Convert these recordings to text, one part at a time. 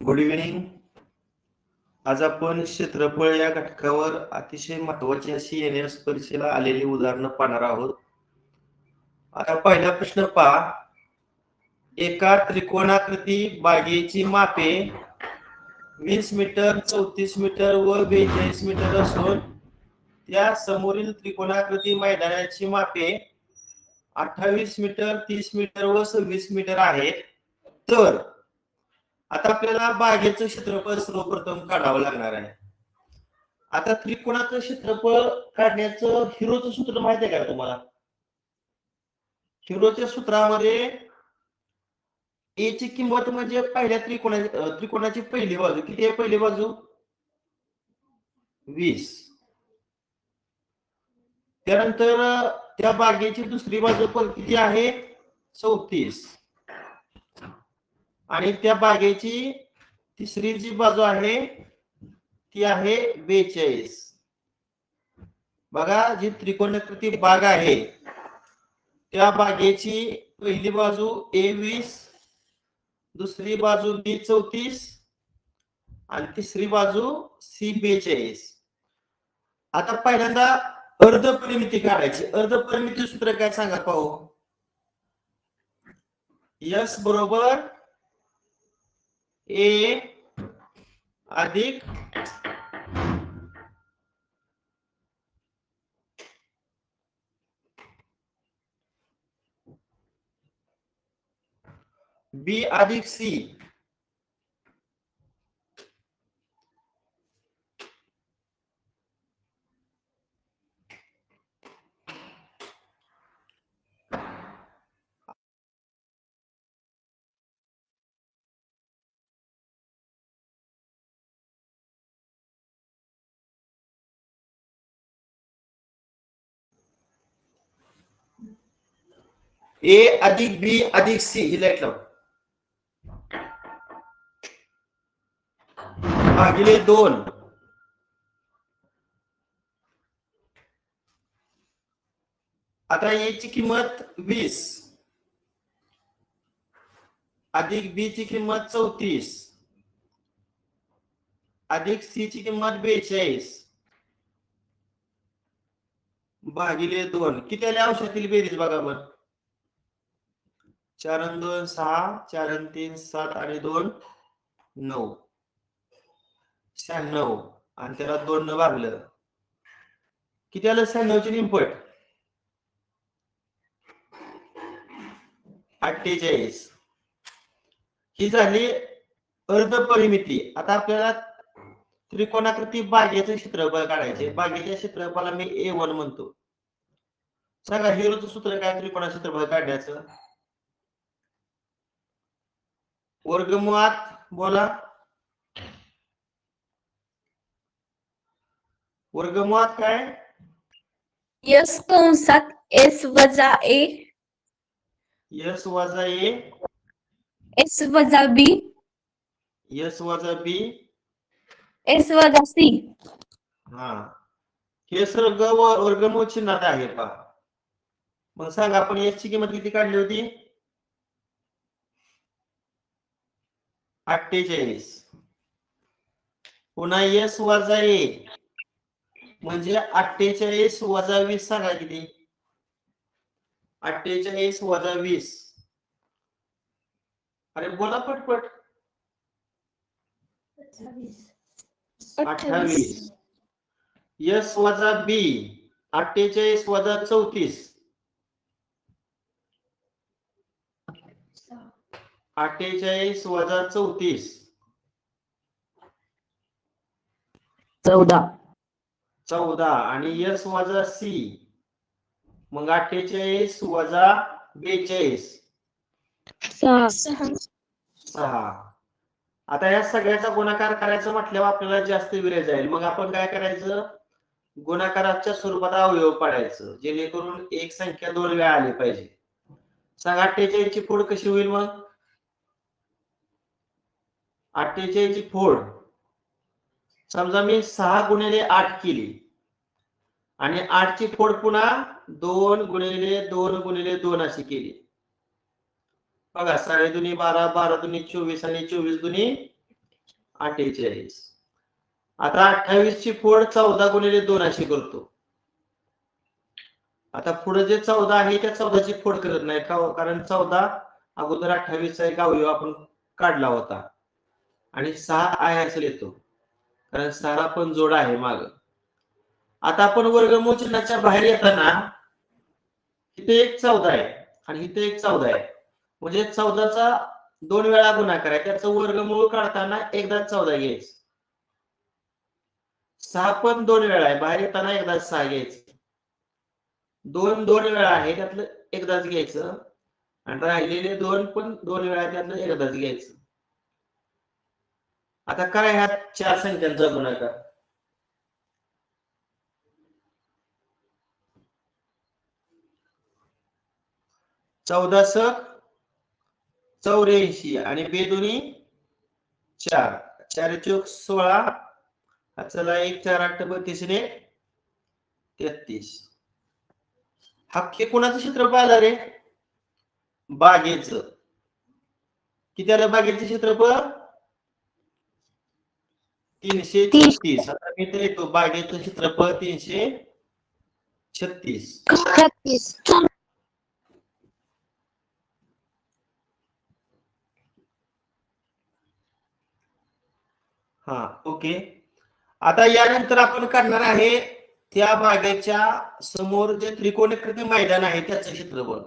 Good evening. आज आपण क्षेत्रफळ या घटकावर अतिशय महत्वाची अशी NS परीक्षेला आलेली उदाहरणं पाहणार आहोत. आता पहिला प्रश्न पहा. एका त्रिकोणाकृती बागेची मापे 20 मीटर, 34 मीटर व 42 मीटर असून त्या समोरील त्रिकोणाकृती मैदानाची मापे 28 मीटर, 30 मीटर व 26 मीटर आहेत. तर आता आपल्याला बागेचं क्षेत्रफळ सर्वप्रथम काढावं लागणार आहे. आता त्रिकोणाचं क्षेत्रफळ काढण्याचं हिरोचं सूत्र माहिती आहे का तुम्हाला? हिरोच्या सूत्रामध्ये ए ची किंमत म्हणजे पहिल्या त्रिकोणाची पहिली बाजू किती आहे? पहिली बाजू 20. त्यानंतर त्या बागेची दुसरी बाजू पण किती आहे? 34. आणि त्या बागेची तिसरी जी बाजू आहे ती आहे 42. बघा, जी त्रिकोणाकृती बाग आहे त्या बागेची पहिली बाजू A20, दुसरी बाजू B34 आणि तिसरी बाजू C42. आता पहिल्यांदा अर्धपरिमिती काढायची. अर्धपरिमिती सूत्र काय सांगा पाहू? S बरोबर A अधिक B अधिक C. A अधिक B अधिक C ही लाईट लाव. भागिले 2. आता A ची किंमत 20 अधिक B ची किंमत 34 अधिक C ची किंमत 42 भागिले 2. किती आले अंशातील बेरीज बघा बरं. 4 आणि 2 6, 4 आणि 3 7 आणि 2 9. 96 आणि त्याला 2 न भागलं किती आलं? 96 ची निमपट 48. ही झाली अर्धपरिमिती. आता आपल्याला त्रिकोणाकृती बागेचे क्षेत्रफळ काढायचे. बागेच्या क्षेत्रफळाला मी A1 म्हणतो. सांगा हिरोचं सूत्र काय त्रिकोणाचं क्षेत्रफळ काढण्याचं? वर्गमुळात बोला. वर्गमुळात काय? S कंसात S वजा A, S वजा A, S वजा B, S वजा B, S वजा C. हा, हे सर्व वर्गमूळ चिन्हात आहे पहा. मग सांगा आपण S ची किंमत किती काढली होती? 48. पुन्हा S वजा A म्हणजे 48 वजा 20 सांगा किती? 48 वजा 20. अरे बोला पटपट. 28. S वजा B 48 वजा 34. 48 वजा 34 14 आणि S वजा C मग 48 वजा 42 6. आता या सगळ्याचा गुणाकार करायचा म्हटल्यावर आपल्याला जास्त वेळ जाईल. मग आपण काय करायचं? गुणाकाराच्या स्वरूपात अवयव पाडायचं जेणेकरून एक संख्या 2 वेळा आली पाहिजे. सांगा 48 ची फोड कशी होईल? मग 48 ची फोड समजा मी 6 गुणिले 8 केली आणि 8 ची फोड पुन्हा 2 गुणिले 2 गुणिले 2 अशी केली. बघा 6 दुनी 12, 12 दुनी 24 आणि 24 दुनी 48. आता 28 ची फोड 14 गुणिले 2 अशी करतो. आता पुढे जे 14 आहे त्या 14 ची फोड करत नाही कारण 14 अगोदर 28 चा एक अवयव आपण काढला होता आणि 6 आहे असं लिहितो कारण 6 पण जोड आहे माग. आता आपण वर्गमूळ चिन्हाच्या बाहेर येताना इथे एक 14 आहे आणि इथे एक 14 आहे म्हणजे 14चा 2 वेळा गुणाकार आहे त्याचं वर्गमूळ काढताना एकदा 14 घ्यायचं. 6 पण 2 वेळा आहे बाहेर येताना एकदा 6 घ्यायचं. 2 वेळा आहे त्यातलं एकदाच घ्यायचं आणि राहिलेले 2 पण 2 वेळा त्यातलं एकदाच घ्यायचं. आता काय ह्या 4 संख्यांचा गुणाकार? 14 सक 84 आणि बेदोनी 4 4 चौक 16. चला 1 4 8 32 ने 33. हा कोणाचं क्षेत्रफळ आलं रे? बागेचं. किती आलं बागेचं क्षेत्रफळ? 336. आता मी तर येतो बागेचं क्षेत्रफळ 336. हा ओके. आता यानंतर आपण करणार आहे त्या बागेच्या समोर जे त्रिकोणाकृती मैदान आहे त्याचं क्षेत्रफळ.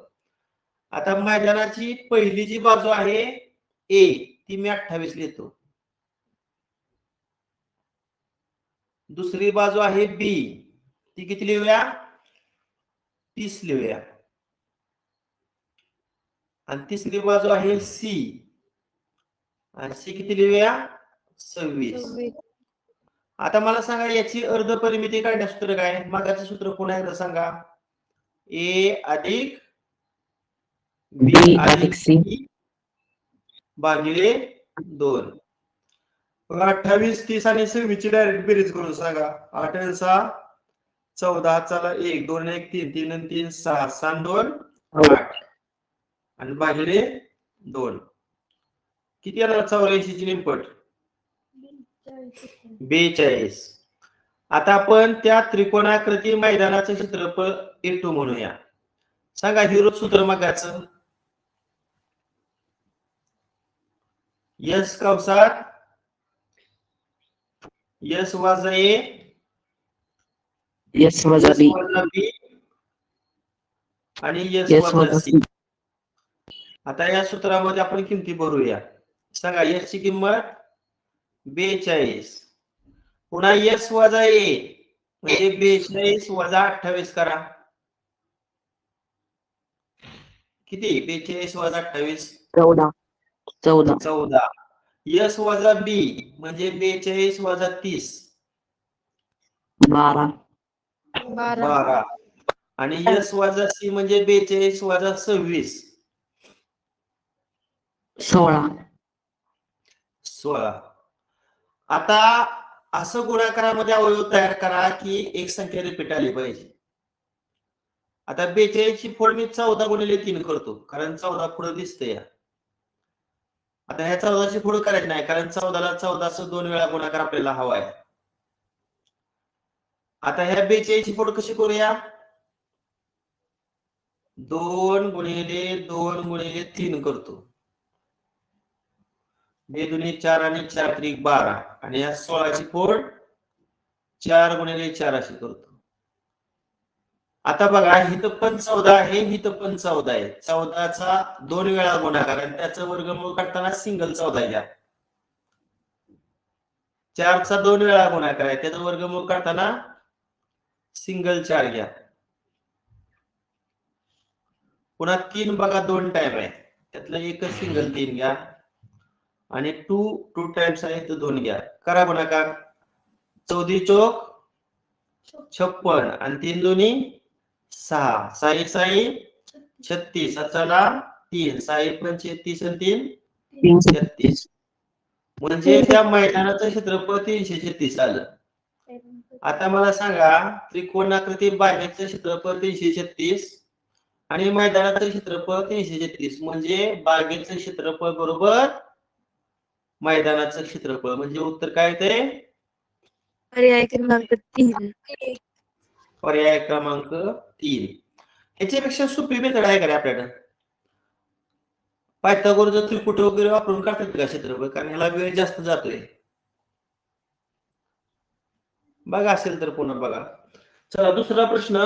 आता मैदानाची पहिली जी बाजू आहे ए ती मी 28 लिहितो. दुसरी बाजू आहे बी ती किती लिहूया? 30 लिहूया. आणि तिसरी बाजू आहे सी आणि सी किती लिहूया? 26. आता मला सांगा याची अर्धपरिमिती काढण्याचं सूत्र काय? मागाचं सूत्र पुन्हा एकदा सांगा. ए अधिक बी अधिक सी भागिले 2. 28 30 आणि 26 ची डायरेक्ट बेरीज करून सांगा. 8 आणि 6 14. चला 1 2 1 3 3 आणि 3 6 6 2 8 आणि भागिले 2 किती येणार? 84 ची निमपट 42. आता आपण त्या त्रिकोणाकृती मैदानाचं क्षेत्रफळ A2 म्हणूया. सांगा हिरो सूत्र मागाचं. यस कंसात यस वजा ए यस वजा बी आणि यस वजा सी. आता या सूत्रामध्ये आपण किमती भरूया. सांगा यस ची किंमत 42. पुन्हा यस वजा ए म्हणजे 42 वजा 28 करा. किती? 42 वजा 28 14. यस वजा बी म्हणजे 42 वजा 30 12. आणि यस वजा सी म्हणजे 42 वजा 26 16. आता असं गुणाकारामध्ये अवयव तयार करा की एक संख्या रिपीट आली पाहिजे. आता 42 ची फोड मी 14 गुणिले 3 करतो कारण 14 पुढे दिसतंय. आता ह्या 14 ची फोड करायची नाही कारण 14 ला 14 चा 2 वेळा गुणाकार आपल्याला हवा आहे. आता ह्या 42 ची फोड कशी करूया? 2 गुणिले 2 गुणिले 3 करतो. 2 दुनी 4 आणि 4 त्रिक 12 आणि या 16 ची फोड 4 गुणिले 4 अशी करतो. आता बघा इथं पण 14 आहे इथं पण 14 आहे. 14 चा 2 वेळा गुणाकार आणि त्याचं वर्गमूळ काढताना सिंगल 14 घ्या. 4 चा 2 वेळा गुणाकार आहे त्याचं वर्गमूळ काढताना सिंगल 4 घ्या. पुन्हा 3 बघा 2 टाइम आहे त्यातलं एकच सिंगल 3 घ्या आणि 2 टाइम्स आहे तर 2 घ्या. करा गुणाकार. 14 चौक 56 आणि 3 दोन्ही 6 6 6 36. चला 3 6 पंचे 30 आणि 3 36 म्हणजे त्या मैदानाचं क्षेत्रफळ 336 आलं. आता मला सांगा त्रिकोणाकृती बागेचं क्षेत्रफळ 336 आणि मैदानाचं क्षेत्रफळ 336 म्हणजे बागेचं क्षेत्रफळ बरोबर मैदानाचं क्षेत्रफळ म्हणजे उत्तर काय येते? पर्याय क्रमांक 3. पर्याय क्रमांक 3. याच्यापेक्षा सोपी मेथड आहे का रे आपल्याकडे? पायथागोरसचं त्रिपुटी वगैरे वापरून काढतात का क्षेत्रफळ? कारण ह्याला वेळ जास्त जातोय. बघा असेल तर पुन्हा बघा. चला दुसरा प्रश्न.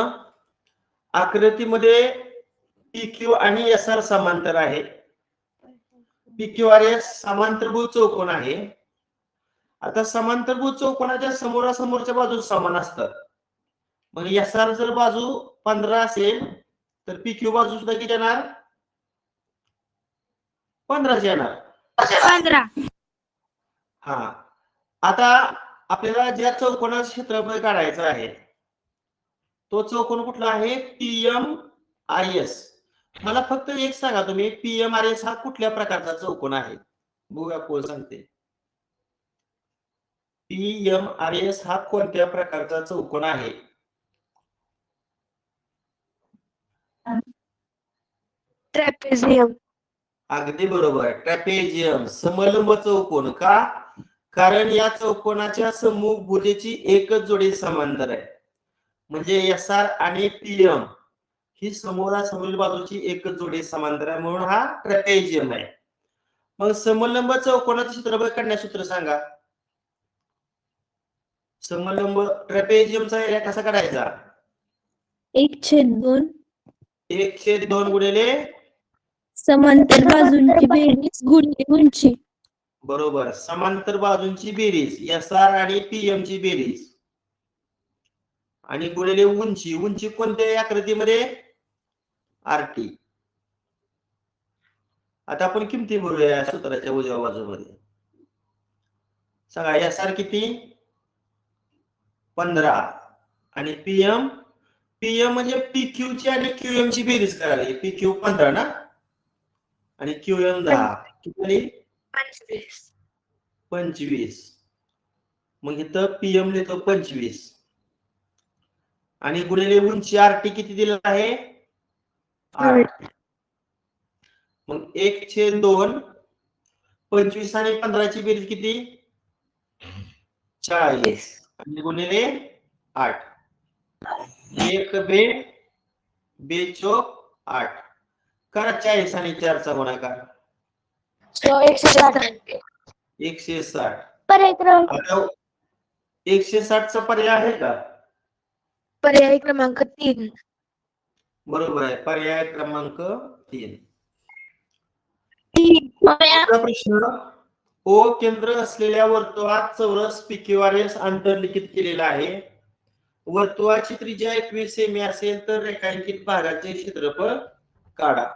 आकृतीमध्ये PQ आणि SR समांतर आहे. PQRS समांतरभुज चौकोन आहे. आता समांतरभुज चौकोनाच्या समोरासमोरच्या बाजू समान असतात. मग SR जर बाजू 15 असेल तर PQ बाजू सुद्धा किती येणार? 15 येणार. 15. हा. आता आपल्याला ज्या चौकोनाचं क्षेत्रफळ काढायचं आहे तो चौकोन कुठला आहे? PMRS. मला फक्त एक सांगा तुम्ही, PMRS हा कुठल्या प्रकारचा चौकोन आहे? बघूया कोण सांगते. PMRS हा कोणत्या प्रकारचा चौकोन आहे? ट्रॅपेझियम. अगदी बरोबर, ट्रॅपेझियम, समलंब चौकोन. का? कारण या चौकोनाच्या समभुजेची एकच जोडी समांतर आहे. म्हणजे SR आणि PM ही समोरासमोरील बाजूची एकच जोडी समांतर आहे, म्हणून हा ट्रॅपेझियम आहे. मग समलंब चौकोनाचं क्षेत्रफळ काढण्याचं सूत्र सांगा. समलंब ट्रॅपेझियमचा एरिया कसा काढायचा? 1/2 1/2 गुणिले समांतर बाजूंची बेरीज गुणिले उंची. बरोबर, समांतर बाजूंची बेरीज SR आणि PM ची बेरीज आणि गुणिले उंची. उंची कोणत्या आकृतीमध्ये? RT. आता आपण किमती भरूया सूत्राच्या उजव्या बाजूमध्ये. सांगा SR किती? 15 आणि PM म्हणजे PQ ची आणि QM ची बेरीज करावी. PQ 15 ना आणि QM 10. किती? 25. मग इथं PM लिहितो 25 आणि गुणिले उंची RT किती दिलेला आहे? 8. मग 1/2 25 आणि 15 ची बेरीज किती? 40 आणि गुणिले 8. 1 बे चौक 8. करा 40 आणि 4 चा गुणाकार. 160. पर्याय क्रमांक आता 160 चा पर्याय आहे का? पर्याय क्रमांक 3. बरोबर आहे, पर्याय क्रमांक 3. प्रश्न. O केंद्र असलेल्या वर्तुळात चौरस PQRS अंतर्लिखित केलेला आहे. वर्तुळाची त्रिज्या 21 सेमी असेल तर रेखांकित भागाचे क्षेत्रफळ काढा.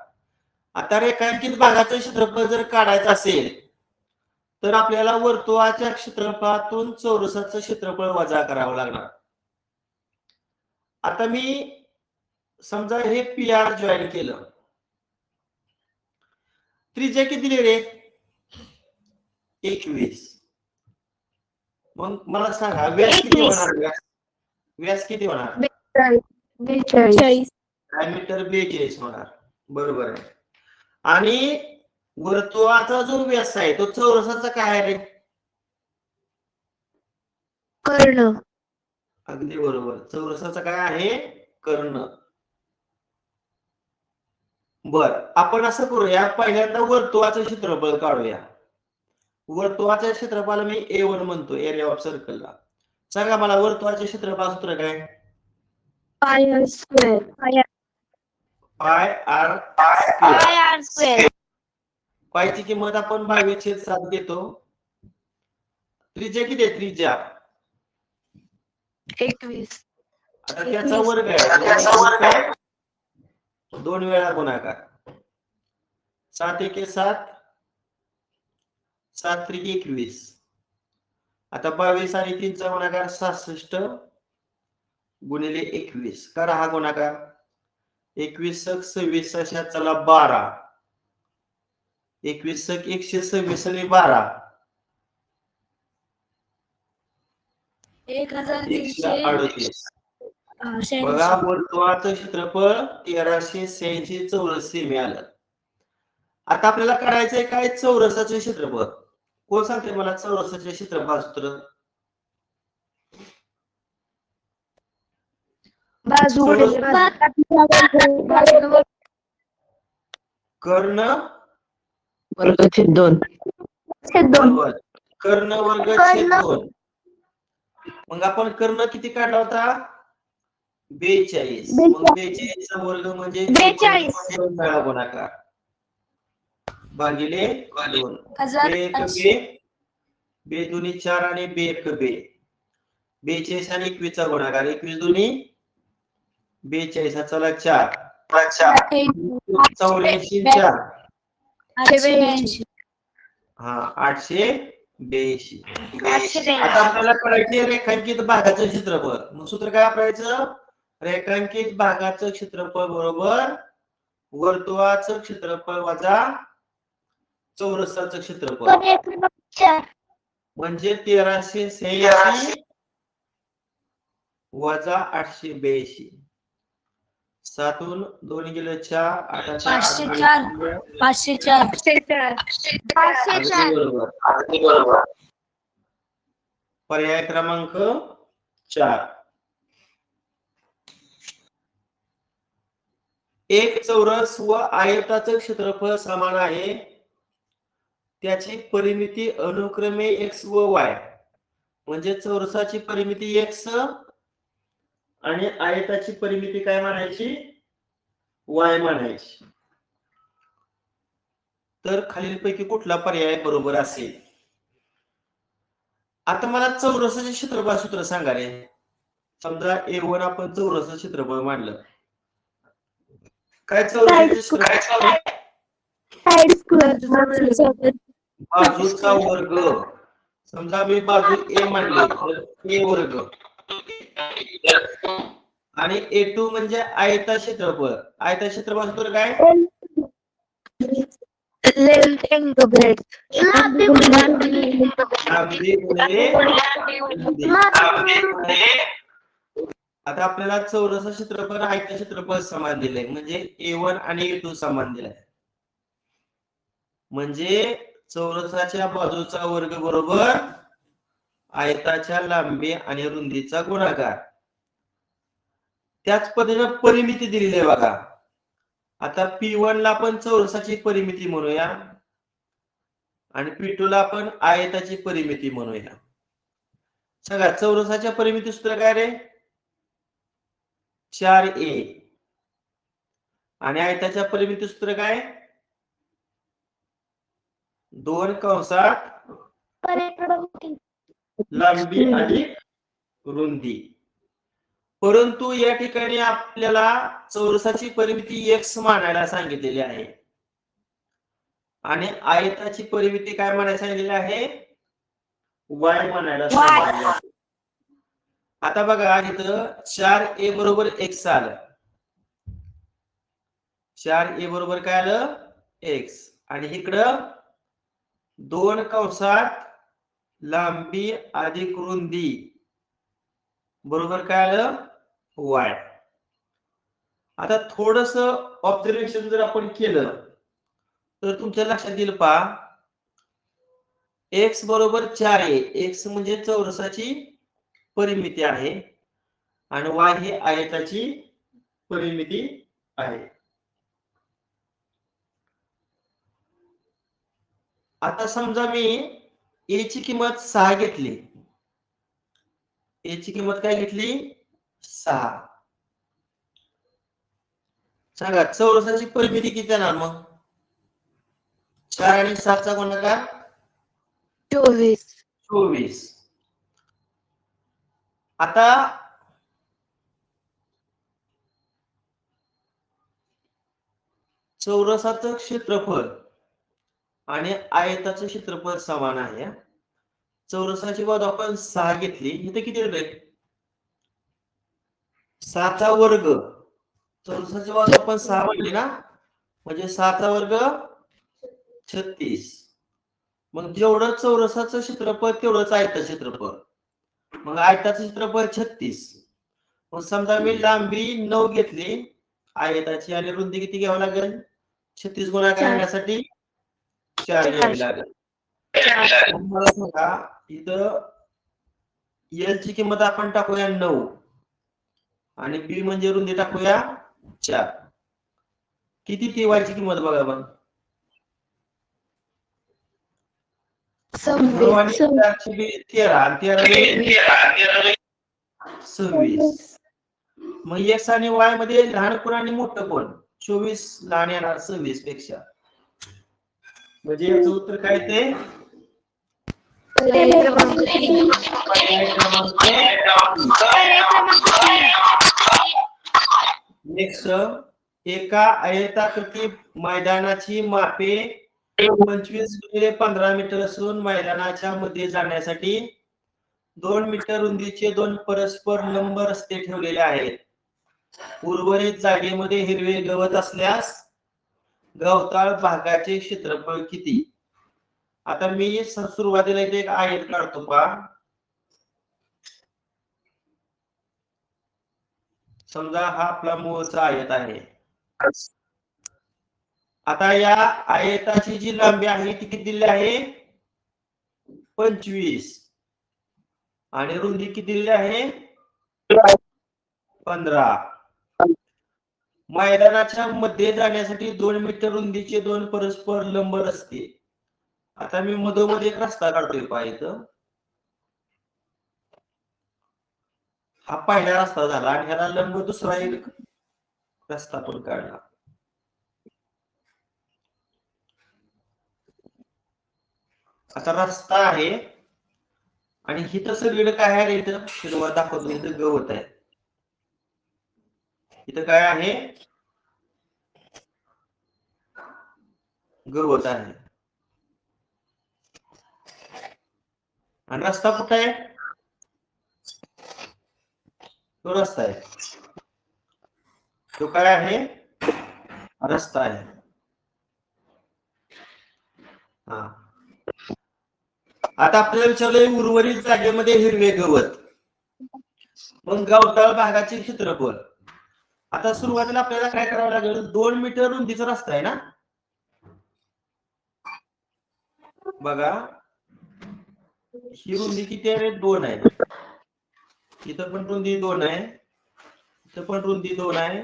आता रेखांकित भागाचे क्षेत्रफळ जर काढायचं असेल तर आपल्याला वर्तुळाच्या क्षेत्रफळातून चौरसाचं क्षेत्रफळ वजा करावं लागणार. आता मी समजा हे PR जॉईन केलं, त्रिज्या किती दिली रे? 21. मग मला सांगा व्यास किती होणार? व्यास किती होणार? 42. डायमीटर 42 होणार. बरोबर आहे. आणि वर्तुळाचा जो व्यास आहे तो चौरसाचा काय आहे रे? कर्ण. अगदी बरोबर, चौरसाचा काय आहे? कर्ण. बर, आपण असं करूया, पहिल्यांदा वर्तुळाचं क्षेत्रफळ काढूया. वर्तुळाच्या क्षेत्रफळाला मी A1 म्हणतो, एरिया ऑफ सर्कलला. सांगा मला वर्तुळाचे क्षेत्रफळ सूत्र काय? पाय r स्क्वेअर. पाय r स्क्वेअर. पायची किंमत आपण 22/7 घेतो. त्रिज्या किती आहे? त्रिज्या 21. आता त्याचा वर्ग आहे, 2 वेळा गुणाकार. 7 एके 7, 7 त्रिके 21. आता 22 आणि 3 चा गुणाकार 66 गुणिले 21. करा हा गुणाकार. 21 26 चला 12. 21 126 आणि 12 138. बघा, वर्तुळाचं क्षेत्रफळ 1386 चौरस सेमी आलं. आता आपल्याला काढायचंय काय? चौरसाचं क्षेत्रफळ. कोण सांगते मला चौरसाचे क्षेत्रफळ सूत्र? बाजू चौरस कर्ण वर्ग छेद 2. बरोबर. कर्ण वर्ग छेद 2. मग आपण कर्ण किती काढला होता? 42. मग 42 चा वर्ग म्हणजे 42 वेळा गुणाकार भागिले 2. बे दोन्ही 4 आणि बे 1 बे. 42 आणि 21 चा गुणाकार 21 दोन्ही 42 चला 4. 84 4 हा 882. आता आपल्याला करायचे रेखांकित भागाचं क्षेत्रफळ. मग सूत्र काय वापरायचं? रेखांकित भागाचं क्षेत्रफळ बरोबर वर्तुळाचं क्षेत्रफळ वजा चौरसाचं क्षेत्रफळ म्हणजे 1386 वजा 882. 7 2 गेले 4 अगदी बरोबर. पर्याय क्रमांक 4. एक चौरस व आयताचं क्षेत्रफळ समान आहे. त्याची परिमिती अनुक्रमे x व y म्हणजे चौरसाची परिमिती x आणि आयताची परिमिती काय म्हणायची? y म्हणायची. तर खालीलपैकी कुठला पर्याय बरोबर असेल? आता मला चौरसाचे क्षेत्रफळ सूत्र सांगा रे. समजा A1 आपण चौरसाचे क्षेत्रफळ मांडलं. काय चौरसाचे क्षेत्रफळ? बाजूचा वर्ग. समजा मी बाजू A मांडली तर A वर्ग आणि A2 म्हणजे आयता क्षेत्रफळ. आयता क्षेत्रफळ सूत्र काय? लेंथ इंटू ब्रेड्थ लांबी गुणिले रुंदी. आता आपल्याला चौरस क्षेत्रफळ आयता क्षेत्रफळ समान दिलंय म्हणजे A1 आणि A2 समान दिलाय. म्हणजे चौरसाच्या बाजूचा वर्ग बरोबर आयताच्या लांबी आणि रुंदीचा गुणाकार. त्याच पद्धतीने परिमिती दिलेली आहे बघा. आता P1 ला आपण चौरसाची परिमिती म्हणूया आणि P2 ला आपण आयताची परिमिती म्हणूया. सांगा चौरसाच्या परिमिती सूत्र काय रे? 4a आणि आयताच्या परिमिती सूत्र काय? 2 कंसात लांबी आणि रुंदी. परंतु या ठिकाणी आपल्याला चौरसाची परिमिती x मानायला सांगितलेली आहे आणि आयताची परिमिती काय म्हणायला सांगितलेली आहे? y म्हणायला सांगितलेली आहे. आता बघा इथं 4a बरोबर x आलं. 4a बरोबर काय आलं? x आणि इकडं 2 कंसात लांबी अधिक रुंदी बरोबर काय आलं? y. आता थोडस ऑब्झर्वेशन जर आपण केलं तर तुमच्या लक्षात येईल पहा x बरोबर 4a. x म्हणजे चौरसाची परिमिती आहे आणि y ही आयताची परिमिती आहे. आता समजा मी a ची किंमत 6 घेतली. a ची किंमत काय घेतली? 6. सांगा चौरसाची परिमिती किती येणार मग? 4 आणि 7 चा गुणाकार 24. आता चौरसाचं क्षेत्रफळ आणि आयताचं क्षेत्रफळ समान आहे. चौरसाची बाजू आपण 6 घेतली. इथे किती येते? 6 चा वर्ग. चौरसाची बाजू आपण 6 मांडली ना म्हणजे 6 चा वर्ग 36. मग जेवढं चौरसाचं क्षेत्रफळ तेवढंच आयताचं क्षेत्रफळ. मग आयताचं क्षेत्रफळ 36. मग समजा मी लांबी 9 घेतली आयताची आणि रुंदी किती घ्यावी लागेल? 36 गुणाकार करण्यासाठी 4 घ्यावी लागेल. मला सांगा इथं एल ची किंमत आपण टाकूया 9 आणि बी म्हणजे रुंदी टाकूया 4. किती टी ची किंमत बघा पण 9 आणि 4 ची बी 13 आणि 13 26. मग एक्स आणि वाय मध्ये लहान कोण आणि मोठं कोण 24 लहान येणार 26 पेक्षा. म्हणजे याचं उत्तर काय ते पर्याय क्रमांक नेक्स्ट. एका आयताकृती मैदानाची मापे 25×15 मीटर असून मैदानाच्या मध्ये जाण्यासाठी 2 मीटर रुंदीचे 2 परस्पर लंब रस्ते ठेवलेले आहेत. उर्वरित जागेमध्ये हिरवे गवत असल्यास गवताळ भागाचे क्षेत्रफळ किती? आता मी सुरुवातीला इथे एक आयत काढतो पहा. समजा हा आपला मूळचा आयत आहे. आता या आयताची जी लांबी आहे ती किती दिली आहे 25 आणि रुंदी किती दिली आहे 15. मैदानाच्या मध्ये जाण्यासाठी 2 मीटर रुंदीचे 2 परस्पर लंब रस्ते. आता मी मधोमध एक रस्ता काढतोय पहा इथं. हा पहिला रस्ता झाला आणि ह्याला लंब दुसरा एक रस्ता पण काढला. आता रस्ता आहे आणि इथं सगळीकडे काय आहे इथं तुम्हाला दाखवतो इथं गवत आहे. इथं काय आहे गवत आहे आणि रस्ता कुठे आहे तो रस्ता आहे. तो काय आहे रस्ता आहे. हा आता आपल्याला विचारलंय उर्वरित जागेमध्ये हिरवे गवत. मग गवताळ भागाचे क्षेत्रफळ. आता सुरुवातीला आपल्याला काय करावं लागेल 2 मीटर रुंदीचा रस्ता आहे ना. बघा ही रुंदी किती आहे 2 आहे. इथं पण रुंदी 2 आहे. इथं पण रुंदी 2 आहे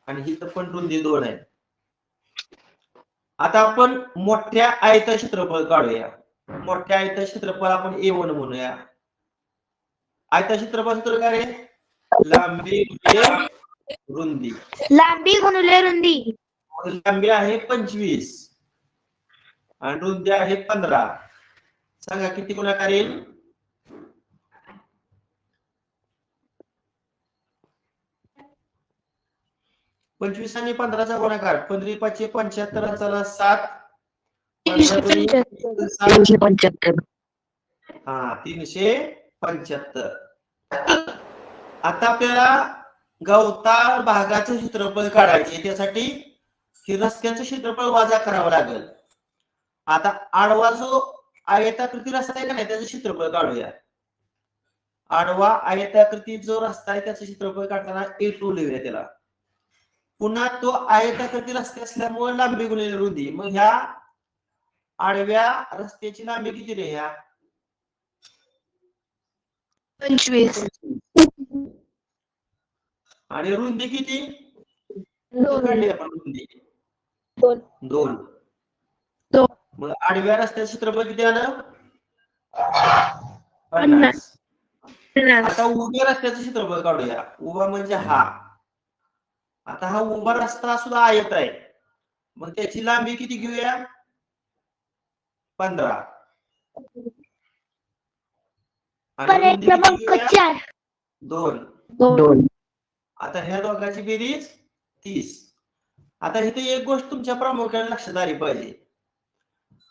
आणि इथं पण रुंदी 2 आहे. आता आपण मोठ्या आयता क्षेत्रफळ काढूया. मोठ्या आयता क्षेत्रफळ आपण A1 म्हणूया. आयता क्षेत्रफळ सूत्र काय आहे लांबी गुणिले रुंदी. लांबी गुणिले रुंदी. लांबी आहे 25 आणि रुंदी आहे 15. सांगा किती गुणाकार येईल 25 आणि 15चा गुणाकार 15 5 75 चला 7 375. हा 375. आता आपल्याला गवताळ भागाचं क्षेत्रफळ काढायचे. त्यासाठी हे रस्त्याचं क्षेत्रफळ वजा करावं लागेल. आता आडवा जो आयताकृती रस्ता आहे का नाही त्याचं क्षेत्रफळ काढूया. आडवा आयताकृती जो रस्ता आहे त्याचं क्षेत्रफळ काढताना A2 लिहूया त्याला. पुन्हा तो आयताकृती रस्ते असल्यामुळे लांबी गुणिले रुंदी. मग ह्या आडव्या रस्त्याची लांबी किती रे ह्या 25 आणि रुंदी किती 2 काढली आपण रुंदी 2. मग आडव्या रस्त्याचं क्षेत्रफळ किती आलं 50. आता उभ्या रस्त्याचं क्षेत्रफळ काढूया. उभा म्हणजे हा. आता हा उभा रस्ता सुद्धा आयत आहे. मग त्याची लांबी किती घेऊया 15 आणि रुंदी किती घेऊया 2. आता ह्या दोघांची बेरीज 30. आता इथे एक गोष्ट तुमच्या प्रामुख्याने लक्षात आली पाहिजे.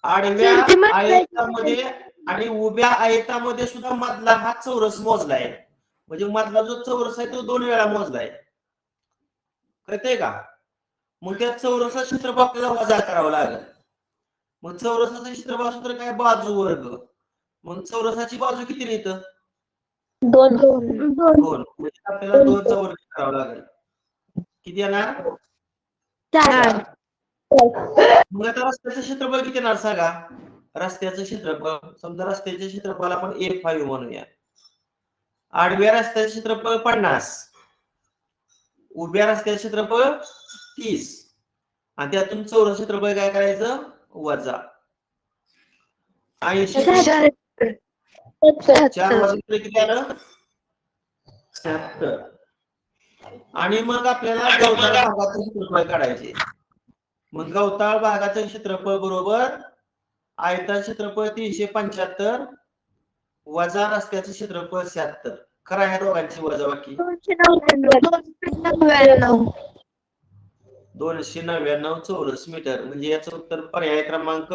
आडव्या आयतामध्ये आणि उभ्या आयतामध्ये सुद्धा मधला हा चौरस मोजलाय. म्हणजे मधला जो चौरस आहे तो 2 वेळा मोजलाय. कळतंय का. मग त्या चौरसाचं क्षेत्रफळ आपल्याला वजा करावं लागेल. मग चौरसाचं क्षेत्रफळ सूत्र काय बाजू वर्ग. मग चौरसाची बाजू किती येतं 2. म्हणजे आपल्याला 2चा वर्ग करावा लागेल. किती येणार 4. मग आता रस्त्याचं क्षेत्रफळ किती येणार सांगा रस्त्याचं क्षेत्रफळ, समजा रस्त्याचे क्षेत्रफळ आपण A5 म्हणूया. आडव्या रस्त्याचे क्षेत्रफळ 50, उभ्या रस्त्याचे क्षेत्रफळ 30 आणि त्यातून चौरस क्षेत्रफळ काय करायचं वजा 80. 4 वजा केलं किती आलं 76. आणि मग आपल्याला गवताळ भागाचं क्षेत्रफळ काढायचे. मग गवताळ भागाचं क्षेत्रफळ बरोबर आयताचं क्षेत्रफळ 375 वजा रस्त्याचं क्षेत्रफळ 76. करा ह्या दोघांची वजाबाकी. 299 चौरस मीटर. म्हणजे याचं उत्तर पर्याय क्रमांक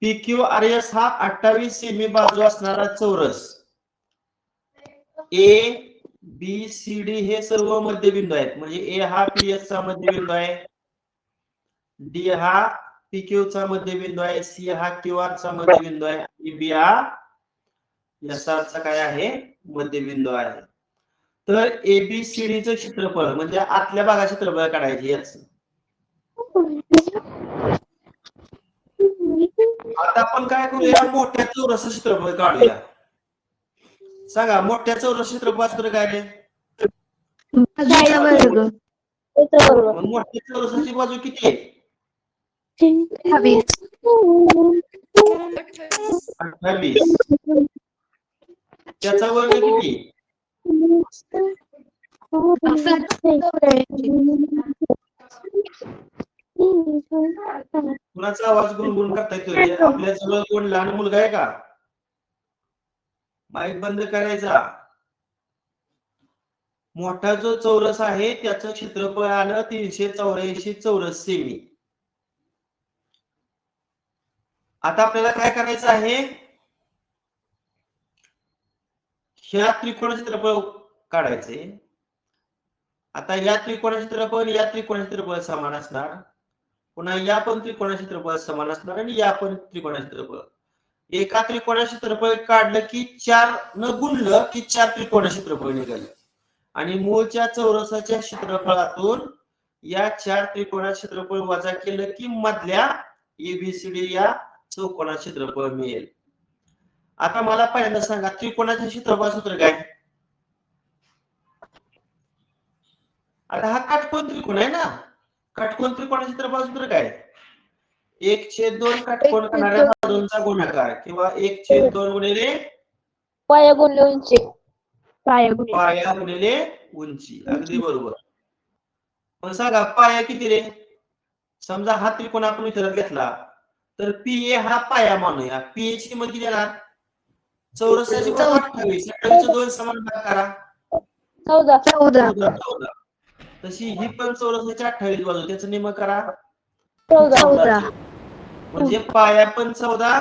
PQRS हा 28 सेमी बाजू असणारा चौरस. A B C D हे सर्व मध्यबिंदू आहेत. म्हणजे A हा PS चा मध्यबिंदू आहे, D हा PQ चा मध्यबिंदू आहे, C हा QR चा मध्यबिंदू आहे आणि B हा SR चा काय आहे मध्यबिंदू आहे. तर ABCD चं क्षेत्रफळ म्हणजे आतल्या भागाचे क्षेत्रफळ काढायचे याच. आता आपण काय करूया मोठ्या चौरस क्षेत्रफळ काढूया. सांगा मोठ्या चौरस क्षेत्रफळ सूत्र काय आहे? मग मोठ्या चौरसाची बाजू किती आहे? 28. त्याचा वर्ग किती? कुणाचा आवाज गुणगुण करता येतोय? आपल्या जवळ कोण लहान मुलगा आहे का? माईक बंद करायचा. मोठा जो चौरस आहे त्याचं क्षेत्रफळ आलं 384 चौरस सेमी. आता आपल्याला काय करायचं आहे ह्या त्रिकोणाचे क्षेत्रफळ काढायचे. आता या त्रिकोणाचे क्षेत्रफळ या त्रिकोणाचे क्षेत्रफळ समान असणार, पुन्हा या पण त्रिकोणाचे क्षेत्रफळ समान असणार आणि या पण त्रिकोणाचे क्षेत्रफळ. एका त्रिकोणाचे क्षेत्रफळ काढलं की 4 न गुणलं की 4 त्रिकोणाचे क्षेत्रफळ निघालं आणि मूळच्या चौरसाच्या क्षेत्रफळातून या 4 त्रिकोणाचे क्षेत्रफळ वजा केलं की मधल्या ABCD या चौकोनाचे क्षेत्रफळ मिळेल. आता मला पहिल्यांदा सांगा त्रिकोणाचे क्षेत्रफळ सूत्र काय? आता हा काटकोन त्रिकोण आहे ना, काटकोन त्रिकोणाचे क्षेत्रफळ सूत्र काय? 1/2 काटकोन करणाऱ्या बाजूंचा गुणाकार किंवा 1/2 गुणिले पाया गुणले उंची. पाया गुणिले उंची. अगदी बरोबर. मग सांगा पाया किती रे? समजा हा त्रिकोण आपण विचारात घेतला तर PA हा पाया मानूया. PA ची किंमत किती येणार? चौरसाची बाजू 28. 28 2 समान भाग करा 14. तशी ही पण चौरसाची 28 बाजू त्याचं निम करा 14. म्हणजे पाया पण 14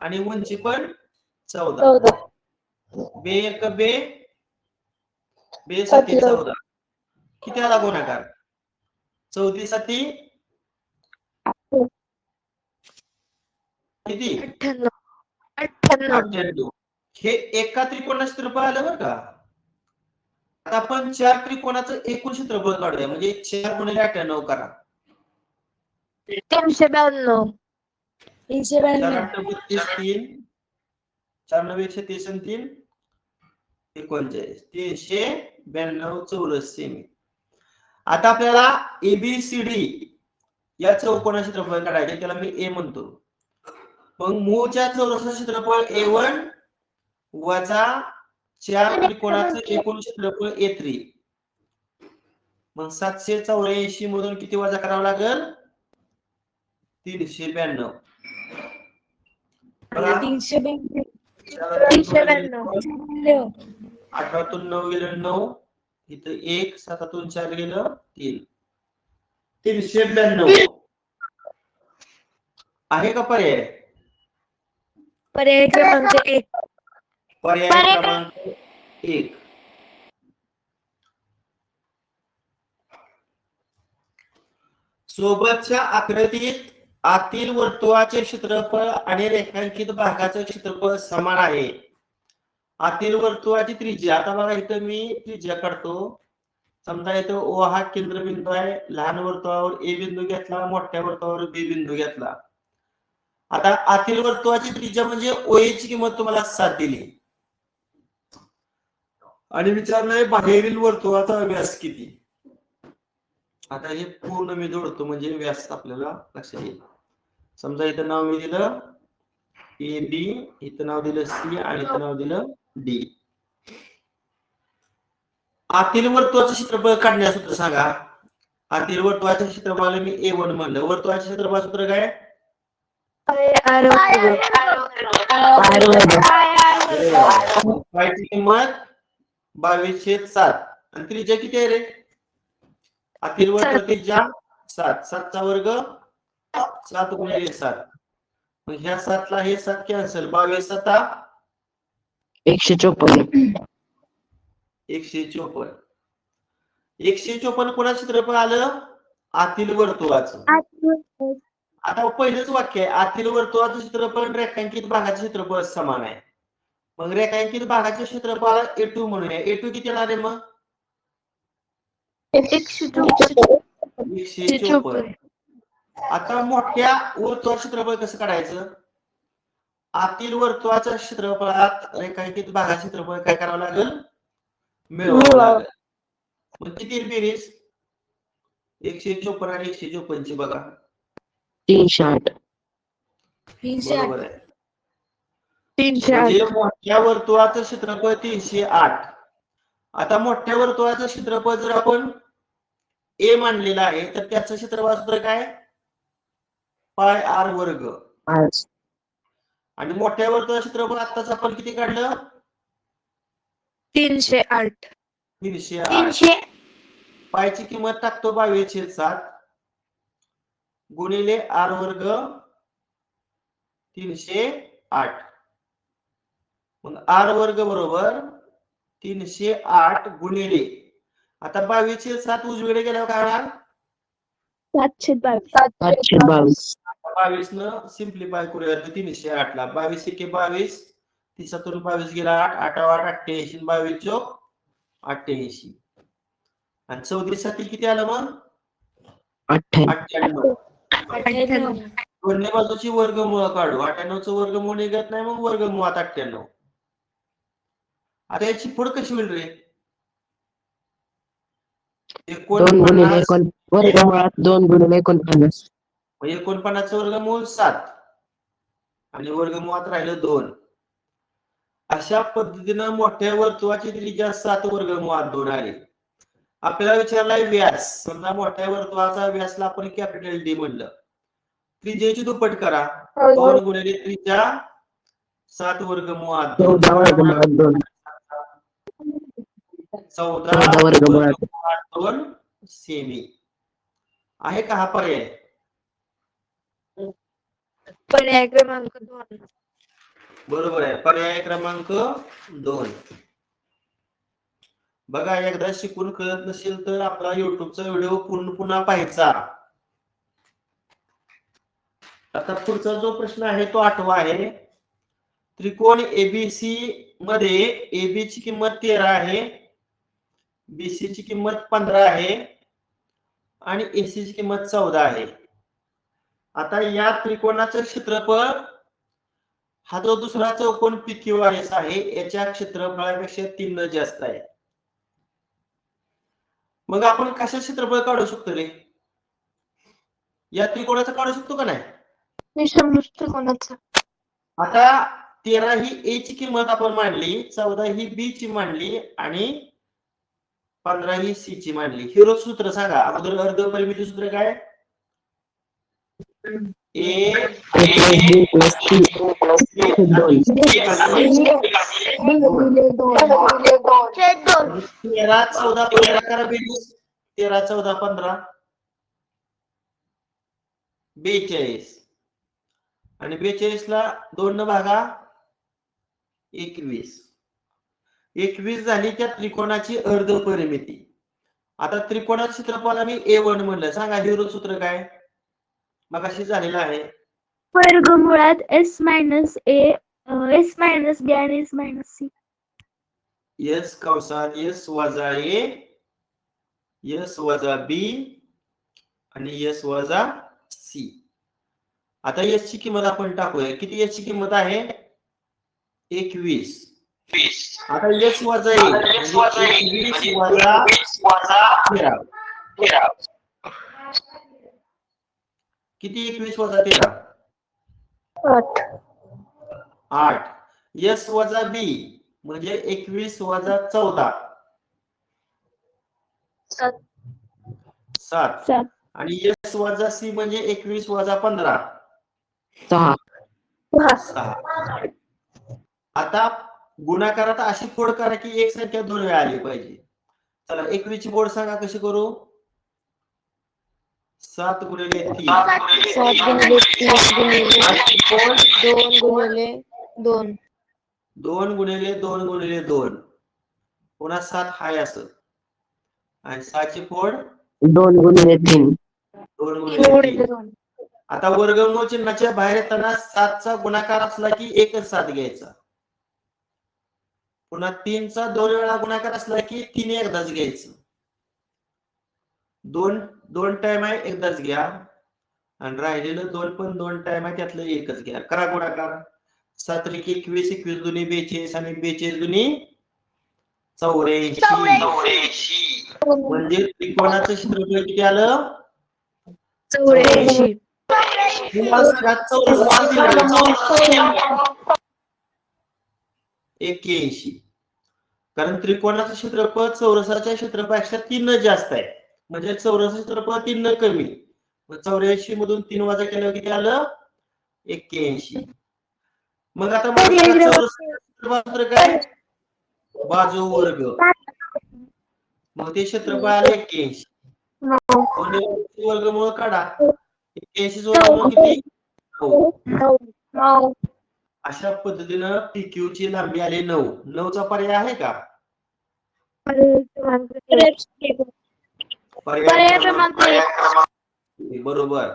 आणि उंची पण 14. बे 1 बे 7 14. किती आला गुणाकार? 14 7 किती? 98. हे एका त्रिकोणाचे क्षेत्रफळ आलं बरं का. आता आपण 4 त्रिकोणाचं एकूण क्षेत्रफळ काढूया. म्हणजे 4 गुणिले 98 करा 392. 4 9 130 आणि 3 39 392 चौरस सेमी. आता आपल्याला ABCD या चौकोनाचे क्षेत्रफळ काढायचे, त्याला मी A म्हणतो. मग मूळच्या चौरसाचे क्षेत्रफळ A1 वजा 4 त्रिकोणाचं एकूण क्षेत्रफळ A3. मग 784 मधून किती वजा करावं लागेल? 392. 8 9 गेलं 9, इथं 1 7 4 गेलं 3. 392 आहे का पर्याय? पर्याय क्रमांक 1. पर्याय क्रमांक 1. सोबतच्या आकृतीत आतील वर्तुळाचे क्षेत्रफळ आणि रेखांकित भागाचे क्षेत्रफळ समान आहे. आतील वर्तुळाची त्रिज्या, आता बघा इथं मी त्रिज्या काढतो समजा इथं ओ हा केंद्रबिंदू आहे, लहान वर्तुळावर ए बिंदू घेतला, मोठ्या वर्तुळावर बी बिंदू घेतला. आता आतील वर्तुळाची त्रिज्या म्हणजे OA ची किंमत तुम्हाला 7 दिली आणि विचारलंय बाहेरील वर्तुळाचा व्यास किती. आता हे पूर्ण मी जोडतो म्हणजे व्यास आपल्याला लक्षात येईल. समजा इथं नाव मी दिलं ए बी, इथं नाव दिलं सी आणि इथं नाव दिलं डी. आतील वर्तुळाचं क्षेत्रफळ काढण्याचं सूत्र सांगा. आतील वर्तुळाच्या क्षेत्रफळाला मी A1 म्हणलं. वर्तुळाचं क्षेत्रफळ सूत्र काय? पायची किंमत 22/7 आणि त्रिज्या किती आहे रे? आतील वर्तुळ त्रिज्या 7. 7 चा वर्ग 7 गुणिले 7. मग ह्या 7 ला हे 7 कॅन्सल. 22 7 154. 154. 154 कोणाचं क्षेत्रफळ आलं? आतील वर्तुळाचं. आता पहिलंच वाक्य आहे, आतील वर्तुळाचं क्षेत्रफळ आणि रेखांकित भागाचं क्षेत्रफळ समान आहे. मग रेखांकित भागाच्या क्षेत्रफळाला A2 म्हणूया. A2 किती येणार आहे मग? 154. आता मोठ्या वर्तुळाचं क्षेत्रफळ कसं काढायचं? आतील वर्तुळाच्या क्षेत्रफळात रेखांकित भागाचं क्षेत्रफळ काय करावं लागेल? मिळवावं लागेल. मग किती बेरीज? 154 आणि 154 ची बघा. 308. बरोबर आहे. 308. म्हणजे मोठ्या वर्तुळाचं क्षेत्रफळ 308. आता मोठ्या वर्तुळाचं क्षेत्रफळ जर आपण ए मानलेलं आहे तर त्याचं क्षेत्रफळ सूत्र काय? पाय आर वर्ग. आणि मोठ्या वर्तुळाचं क्षेत्रफळ आत्ताच आपण किती काढलं? 308. 308. पायची किंमत टाकतो 22/7 गुणिले आर वर्ग 308. मग आर वर्ग बरोबर 308 गुणिले, आता 22/7 उजवीकडे गेल्यावर काय होणार? 722. 22 न सिम्प्लिफाय करूया 308 ला. 22 एके 22, 30 22 गेला 8, 8 8 88, 22 चोक 88 आणि 34 साठी किती आलं मग? 98. दोन्ही बाजूची वर्गमूळ काढू. 98 चं वर्गमूळ निघत नाही, मग वर्गमुळात 98. आता याची पुढ कशी होईल रे? 49 वर्गमुळात 2 गुणिले 49. 49 वर्गमूळ 7 आणि वर्गमुळात राहिलं 2. अशा पद्धतीनं मोठ्या वर्तुळाची त्रिज्या 7 वर्गमुळात 2 आली. आपल्याला विचारलाय व्यास. समजा मोठ्या वर्तुळाचा व्यासला आपण कॅपिटल डी म्हणलं. त्रिज्येची दुप्पट करा. 2 गुणिले त्रिज्या 7 वर्गमुळात 2. 14 वर्गमुळात 2 सेमी. आहे का हा पर्याय? पर्याय क्रमांक 2. बरोबर आहे. पर्याय क्रमांक 2. बघा, एकदा शिकून कळत नसेल तर आपला युट्यूबचा व्हिडिओ पुन्हा पाहायचा. आता पुढचा जो प्रश्न आहे तो 8वा आहे. त्रिकोण एबीसी मध्ये AB ची किंमत 13 आहे, BC ची किंमत 15 आहे आणि AC ची किंमत 14 आहे. आता या त्रिकोणाचं क्षेत्रफळ, हा जो दुसरा चौकोन PQRS आहे याच्या क्षेत्रफळापेक्षा 3 न जास्त आहे. मग आपण कशा क्षेत्रफळ काढू शकतो रे? या त्रिकोणाचं काढू शकतो का नाही? विषमभुज त्रिकोणाचं. आता 13 ही A ची किंमत आपण मांडली, 14 ही B ची मांडली आणि 15 ही C ची मांडली. हे रोज सूत्र सांगा. अगोदर अर्धपरिमिती सूत्र काय? A 13 14 15 करा बेरीज. 13 14 15 42 आणि 42 ला 2 न भागा 21. 21 झाली त्या त्रिकोणाची अर्धपरिमिती. आता त्रिकोणाचं क्षेत्रफळ आम्ही A1 म्हणलं. सांगा हे रोज सूत्र काय? मगाशी झालेलं आहे. वर्गमुळात S minus A, S minus B आणि S मायनस C. S कंसात S वजा A एस वजा बी आणि एस वजा सी. आता एस ची किंमत आपण टाकूया. किती एस ची किंमत आहे? 21. आता एस वजा ए म्हणजे 21 वजा 13. किती 21 वजा 13? 8. एस वजा बी म्हणजे 21 वजा 14. 7. आणि एस वजा सी म्हणजे 21 वजा 15. 6. आता गुणाकारात अशी फोड करा की एक संख्या 2 वेळा आली पाहिजे. चला 21 ची फोड सांगा कशी करू? 7 गुणिले 3. 7 गुणिले 3 गुणिले 2 गुणिले 2. 2 गुणिले 2 गुणिले 2. पुन्हा 7 हाय असं. आणि 6 ची फोड 2 गुणिले 3. 2 गुणिले 3. आता वर्गमूळ चिन्हाच्या बाहेर येताना 7 चा गुणाकार असला की एकच 7 घ्यायचा. पुन्हा 3 चा 2 वेळा गुणाकार असला की 3 एकदाच घ्यायचं. 2 टाइम आहे एकदाच घ्या. आणि राहिलेलं 2 पण 2 टाइम आहे त्यातलं एकच घ्या. करा गुणाकार. 7 त्रिक 21, 21 दुनी 42 आणि 42 दुनी 84. म्हणजे त्रिकोणाचं क्षेत्रफळ किती आलं? 84. 81. कारण त्रिकोणाचं क्षेत्रफळ चौरसाच्या क्षेत्रफळापेक्षा 3 जास्त आहे. म्हणजे चौरसाचं क्षेत्रफळ 3 कमी. 84 मधून 3 वजा केल्यावर किती आलं? 81. मग आता चौरसाचं काय? बाजू वर्ग. मग ते क्षेत्रफळ आलं 81. वर्गमूळ काढा. 81 वर्गमूळ किती? 9. अशा पद्धतीनं PQ ची लांबी आली 9. 9 चा पर्याय आहे का? पर्याय क्रमांक बरोबर.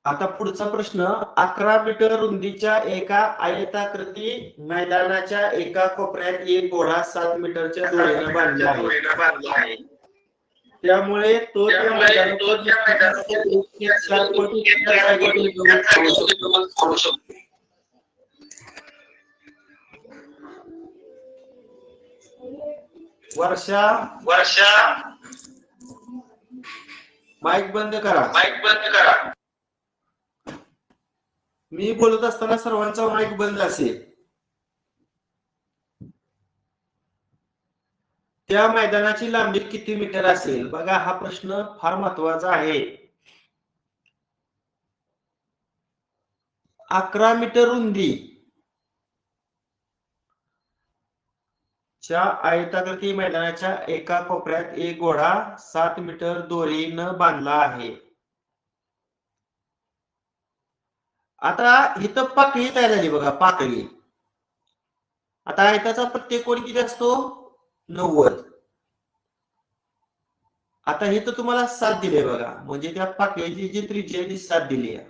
आता पुढचा प्रश्न. 11 मीटर रुंदीच्या एका आयताकृती मैदानाच्या एका कोपऱ्यात एक घोडा 7 मीटरच्या दोरीने बांधला आहे. त्यामुळे तो त्या मैदानात 1/4 पट वर्षा माईक बंद करा. मी बोलत असताना सर्वांचा माईक बंद असेल. त्या मैदानाची लांबी किती मीटर असेल? बघा हा प्रश्न फार महत्वाचा आहे. 11 मीटर रुंदी च्या आयताकृती मैदानाच्या एका कोपऱ्यात एक घोडा 7 मीटर दोरीनं बांधला आहे. आता इथं पाकळी तयार झाली बघा. पाकळी. आता आयताचा प्रत्येक कोण किती असतो? 90. आता इथं तुम्हाला 7 दिले बघा. म्हणजे त्या पाकळीची जी त्रिज्या ती 7 दिली आहे.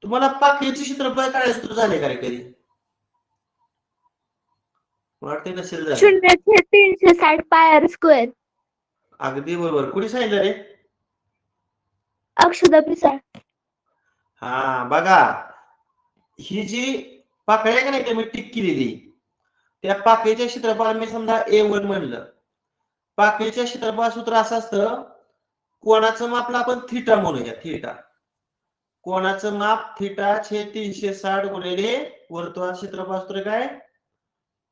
तुम्हाला पाकळीचे क्षेत्रफळ काढायचं तर झाले का कधी? वाटते नसेल झालं. 0.360 पाय स्क्वेअर. अगदी बरोबर. कुणी सांगितलं रे? अक्षदा पिसाळ. हा बघा. ही जी पाकळी आहे का नाही मी टिक केलेली, त्या पाकळीच्या क्षेत्रफळाला मी समजा A1 म्हणलं. पाकळीच्या क्षेत्रफळ सूत्र असं असतं. कोणाचं मापला आपण थिटा म्हणूया. थिटा. कोणाचं माप थिटा छेद 360 गुणिले वर्तुळाचं क्षेत्रफळ सूत्र काय?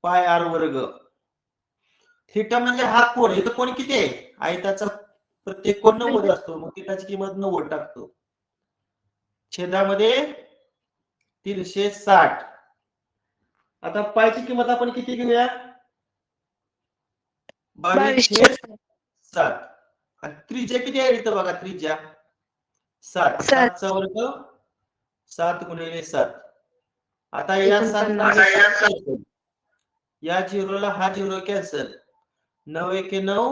पाय आर वर्ग. थिटा म्हणजे हा कोण. इथं कोण किती आहे? आयताचा प्रत्येक कोण 90 असतो. मग थिटाची किंमत 90 टाकतो. छेदामध्ये 360. आता पायची किंमत आपण किती घेऊया? 22/7. आणि त्रिज्या किती आहे इथं बघा. त्रिज्या 7. 7 चा वर्ग 7 गुणिले 7. आता या 7 या झिरोला हा झिरो कॅन्सल. 9 एके 9.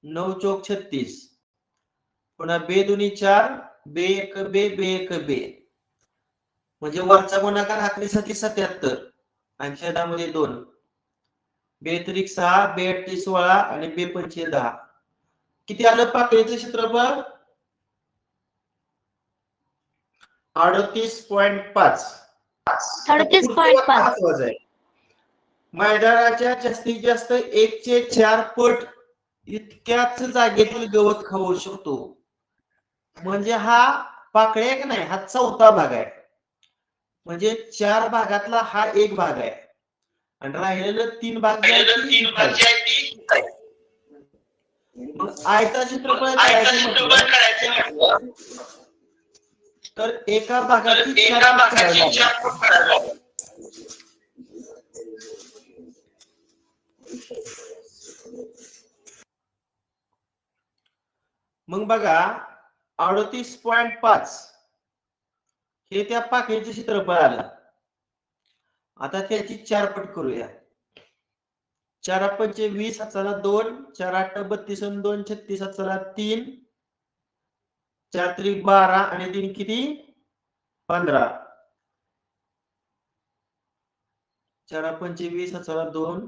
9 चौक 36. पुन्हा बे दुनी 4. बे एक बे बे एक बे. म्हणजे वरचा गुणाकार आखणीसाठी 77. आणि छेदामध्ये 2. 2 त्रिक 6, 2 8 16 आणि 2 पंचे 10. किती आलं पाकळीचं क्षेत्रफळ? 38.5. 38.5. महत्वाचं आहे. मैदानाच्या जास्तीत जास्त 1/4 पट इतक्याच जागेतील गवत खाऊ शकतो. म्हणजे हा पाकळ्या एक नाही, हा 4था भाग आहे. म्हणजे 4 भागातला हा 1 भाग आहे आणि राहिलेलं 3 भाग जे आहेत मग आयता क्षेत्रफळ करायचं म्हटलं तर एका भागाची 4 पट करायला लागेल. मग बघा 38.5 हे त्या पाकळीचं क्षेत्रफळ आलं. आता त्याची 4 पट करूया. 4 पंचे 20 हाताला 2, 4 8 32 आणि 2 36 हाताला 3, 4 त्रिक 12 आणि 3 किती 15. 4 पंचे 20 हाताला 2,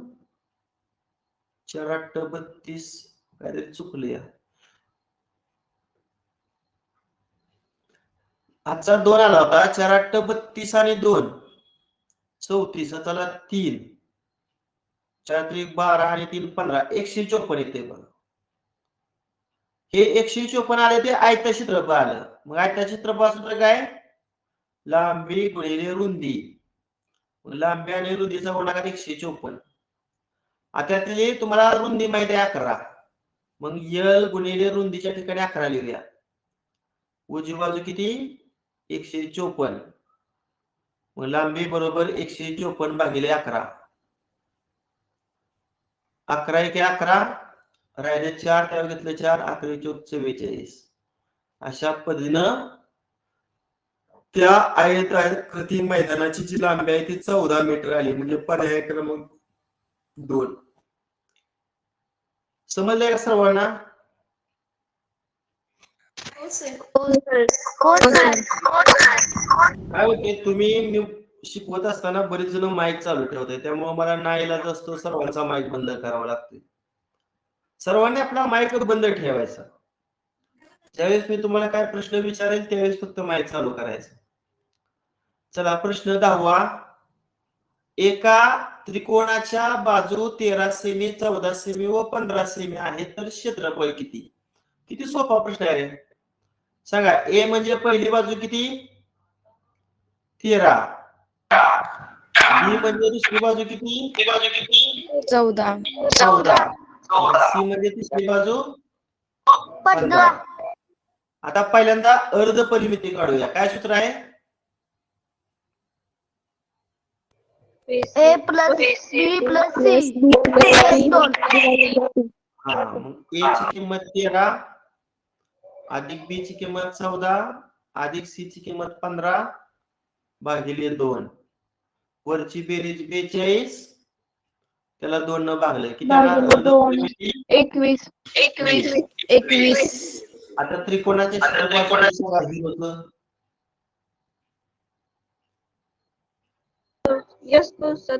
4 8 32 काहीतरी चुकले. हातचा 2 आला होता. 4 8 32 आणि 2 34 हाताला 3, 4 त्रिक 12 आणि 3 15 154 येते बघा. हे 154 आले ते आयत क्षेत्रफळ आलं. मग आयत क्षेत्रफळ सूत्र काय? लांबी गुणिले रुंदी. लांबी आणि रुंदीचा गुणाकार 154. आता त्यातली तुम्हाला रुंदी माहिती आहे 11. मग यल गुणिले रुंदीच्या ठिकाणी 11 लिहूया. उजवी बाजू किती 154. मग लांबी बरोबर 154 भागिले 11. 11 1 11 राहिले 4 त्यावर घेतले 4 11 चौक 44. अशा पद्धतीनं त्या आयताकृती मैदानाची जी लांबी आहे ती 14 मीटर आली. म्हणजे पर्याय क्रमांक 2. समजलंय का सर्वांना? काय होते तुम्ही शिकवत असताना बरेच जण माईक चालू ठेवताय, त्यामुळे मला नाईलाज असतो सर्वांचा माईक बंद करावा लागतो. सर्वांनी आपला माईक बंद ठेवायचा. ज्यावेळेस मी तुम्हाला काय प्रश्न विचारेल त्यावेळेस फक्त माईक चालू करायचं. चला प्रश्न 10वा. एका त्रिकोणाच्या बाजू 13 सेमी 14 सेमी व 15 सेमी आहेत तर क्षेत्रफळ किती? किती सोपा प्रश्न आहे. सांगा. ए म्हणजे पहिली बाजू किती 13. बी म्हणजे दुसरी बाजू किती 14. सी म्हणजे तिसरी बाजू 15. आता पहिल्यांदा अर्ध परिमिती काढूया. काय सूत्र आहे? A plus B plus C. हा मग ए ची किंमत 13 अधिक बी ची किंमत 14 अधिक सी ची किंमत 15 भागिले 2. वरची बेरीज 42 त्याला 2 न भागले किती आला? 21. आता त्रिकोणाचे क्षेत्रफळ होतं यस कंसात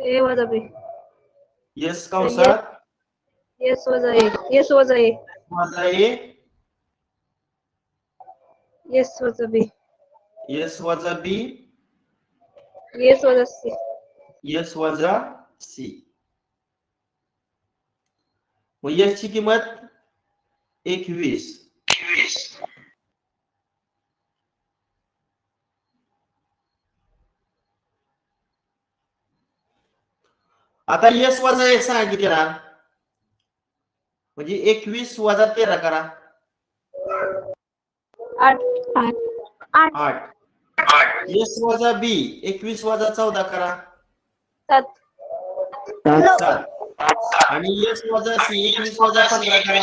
ए वजा बी यस कंसात यस वजा ए यस वजा ए वजा ए यस वजा बी यस वजा बी यस वजा सी यस वजा सी. मग यस ची किंमत 21. आता यस वजा एक सांगितले ना म्हणजे 21 वजा 13 करा 8. यस वजा बी 21 वजा 14 करा 7. आणि यस वजा सी 21 वजा 15 करा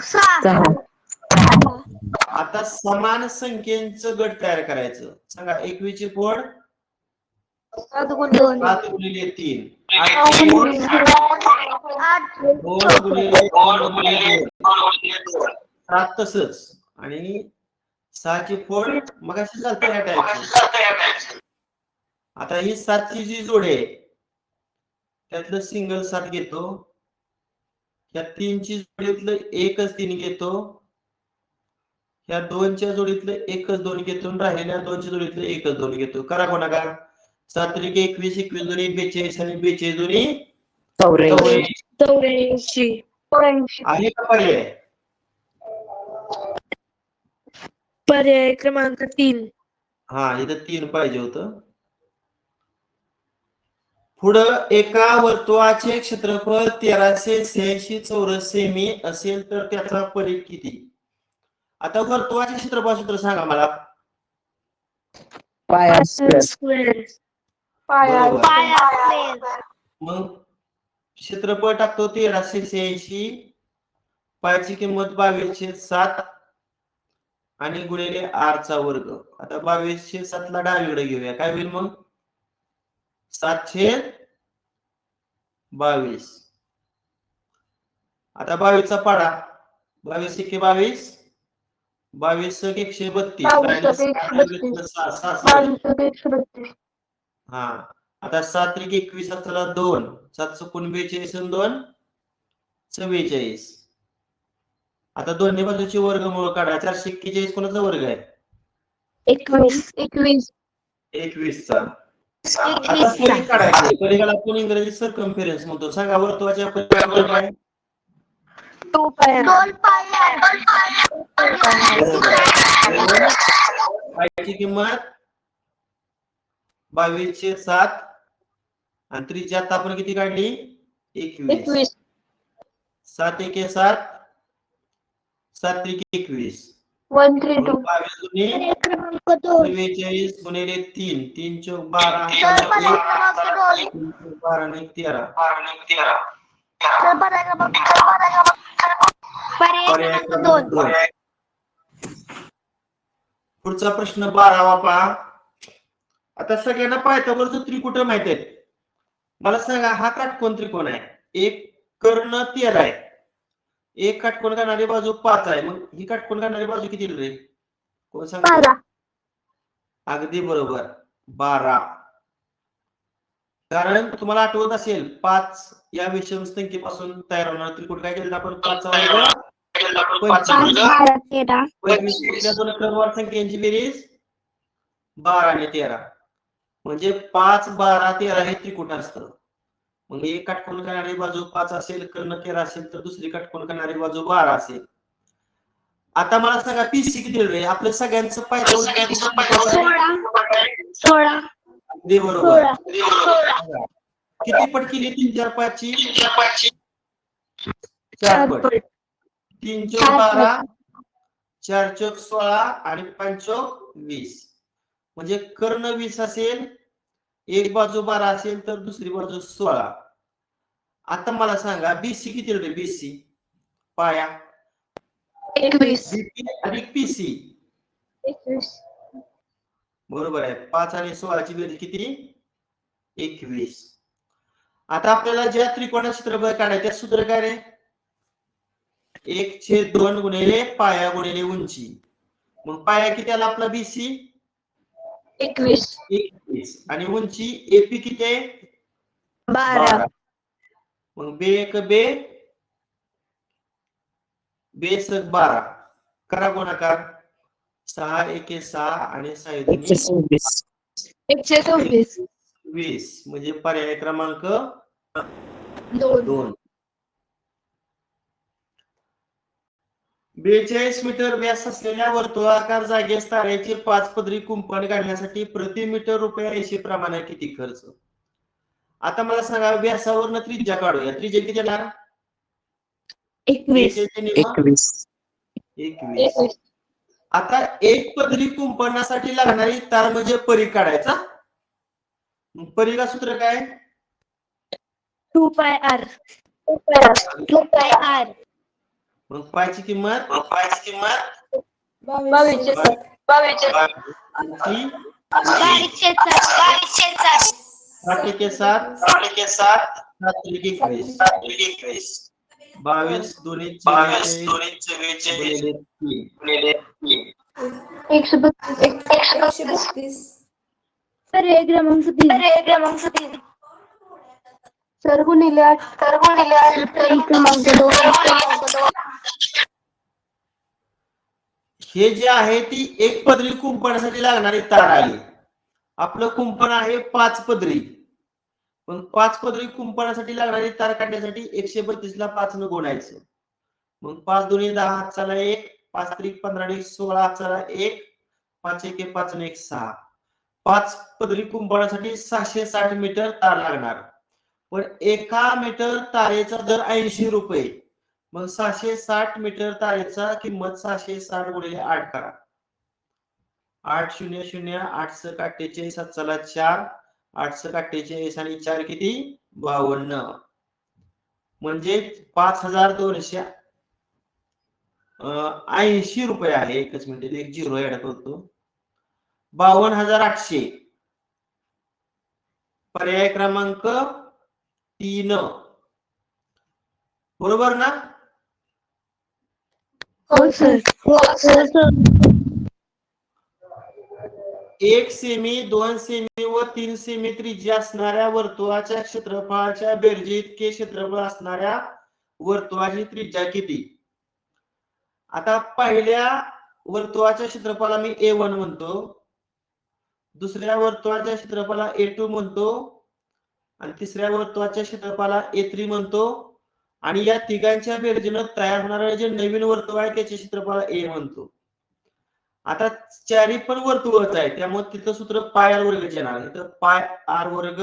6. आता समान संख्येचं गट तयार करायचं. सांगा 21 ची फोड 7 गुणिले 3 8 गुणिले 7 तसंच आणि 6 ची फोड मग अशी चालते या टाईपची आता ही 7ची जी जोडी आहे त्यातलं सिंगल 7 घेतो, या 3ची जोडीतलं एकच 3 घेतो, या 2च्या जोडीतलं एकच 2 घेतो आणि राहिलेल्या 2च्या जोडीतलं एकच 2 घेतो. करा गुणाकार. 7 त्रिक 21, 21 दोन्ही 42 आणि 42 दोन्ही 84. 84. आहे का पर्याय? पर्याय क्रमांक 3. हा, इथं 3 पाहिजे होतं. पुढं एका वर्तुळाचे क्षेत्रफळ 1386 चौरस सेमी असेल तर त्याचा परिघ किती? आता वर्तुळाचे क्षेत्रफळ सूत्र सांगा मला. Pi square. स्क्वेअर. बरोबर. मग क्षेत्रफळ टाकतो 1386, पायची किंमत 22/7 आणि गुणिले r चा वर्ग. आता 22/7 ला डावीकडे घेऊया. काय होईल मग? 7/22. आता 22 चा पाडा. 22 एके 22, 22 × 132 हा. आता 7 त्रिक 21 7ला 2, 7 चुकून 42 आणि 2 44. आता दोन्ही बाजूची वर्गमूळ काढा. 441 कोणाचा वर्ग आहे? 21 21 चा. आता परिघ काढायचे. परिघाला आपण इंग्रजी सर्कम्फरन्स म्हणतो. सांगा वर्तुळाच्या परिघावर काय? 2 पाय. पायची किंमत 22/7 आणि त्रिज्या आता आपण किती काढली? 21. 7 एके 7, 7 त्रिक 21. 132. 22 दुनी क्रमांक 2. 44 गुणिले 3, 3 चौक 12, 12 आणि 13. पर्याय क्रमांक 2. पुढचा प्रश्न 12वा पहा. आता सगळ्यांना पायथागोरसचं त्रिकुट माहित आहे. मला सांगा हा काटकोन त्रिकोण आहे. एक कर्ण 13 आहे. एक काटकोन करणारी बाजू 5 आहे. मग ही काटकोन करणारी बाजू किती रे? कोण सांगतो? 12. अगदी बरोबर, 12. कारण तुम्हाला आठवत असेल 5 या विषम संख्येपासून तयार होणार त्रिकुट काय केलं आपण? 5 चा वर्ग 25. 25 कुठल्या दोन क्रमवार संख्यांची बेरीज? 12 आणि 13. म्हणजे 5, 12, 13 हे त्रिकुट असतं. मग एक काटकोन करणारी बाजू 5 असेल, कर्ण 13 असेल तर दुसरी काटकोन करणारी बाजू 12 असेल. आता मला सांगा पीसी किती रे? आपल्या सगळ्यांचं पायथागोरस 16. अगदी बरोबर. किती पट केली 3 4 5 ची? 4 पट. 3 चौक 12, 4 चौक 16 आणि 5 चौक 20. म्हणजे कर्ण 20 असेल, एक बाजू 12 असेल तर दुसरी बाजू 16. आता मला सांगा बीसी किती रे? बीसी पाया 21. बीपी अधिक पीसी. 21. बरोबर आहे. 5 आणि 16 ची बेरीज किती? 21. आता आपल्याला ज्या त्रिकोणाचे क्षेत्रफळ काढायचे त्या सूत्र काय रे? 1/2 गुणिले पाया गुणिले उंची. मग पाया किती आला आपला बीसी? 21 आणि उंची एपी किती आहे? 12. मग बे एक बे बेस 12. करा गुणाकार. 6 एके 6 आणि 6 दुनी 126. 126. 20. म्हणजे पर्याय क्रमांक 2. 42 मीटर व्यास असलेल्या वर्तुळाकार जागेस ताऱ्याचे 5 पदरी कुंपण काढण्यासाठी प्रति मीटर ₹80 प्रमाणे किती खर्च? आता मला सांगा व्यासावरनं त्रिज्या काढूया. त्रिज्या किती येणार? 21. 21. आता एक पदरी कुंपणासाठी लागणारी तार म्हणजे परिघ काढायचा. परिघा सूत्र काय? 2 पाय r. मग पायची किंमत 22. 7 एके 7, 7 त्रिक 21. 22 दोन्ही 24 गुणिले 3. 132. पर्याय क्रमांक 3. चार गुणिले 8. पर्याय क्रमांक 2. हे जे आहे ती एक पदरी कुंपणासाठी लागणारी तार आली. आपलं कुंपण आहे 5 पदरी, पण 5 पदरी कुंपणासाठी लागणारी तार काढण्यासाठी 132 ला 5 न गुणायचं. मग 5 दुनी 10 हाताला 1, 5 त्रिक 15 16 हाताला 1, 5 1 5 1 6. 5 पदरी कुंपणासाठी 660 मीटर तार लागणार. पण एका मीटर तारेचा दर 80 रुपये. मग 660 मीटर तारेचा किंमत 660 गुणिले 8 करा. 8 0 0 8 स 48 7 4, 8 स 48 आणि 4 किती 52. म्हणजे 5280 रुपये आहे. एकच मिनिट एक झिरो ऍड करतो. 52,800. पर्याय क्रमांक 3 बरोबर ना? हो सर. 1 सेमी 2 सेमी व 3 सेमी त्रिज्या असणाऱ्या वर्तुळाच्या क्षेत्रफळाच्या बेरजे इतके क्षेत्रफळ असणाऱ्या वर्तुळाची त्रिज्या किती? आता पहिल्या वर्तुळाच्या क्षेत्रफळाला मी A1 म्हणतो, दुसऱ्या वर्तुळाच्या क्षेत्रफळाला A2 म्हणतो आणि तिसऱ्या वर्तुळाच्या क्षेत्रफळाला A3 म्हणतो आणि या तिघांच्या बेरजेनं तयार होणारे जे नवीन वर्तुळ आहे त्याचे क्षेत्रफळ A म्हणतो. आता चारी पण वर्तुळच आहे त्यामुळे तिथं सूत्र पाय आर वर्ग येणार आहे. तर पाय आर वर्ग,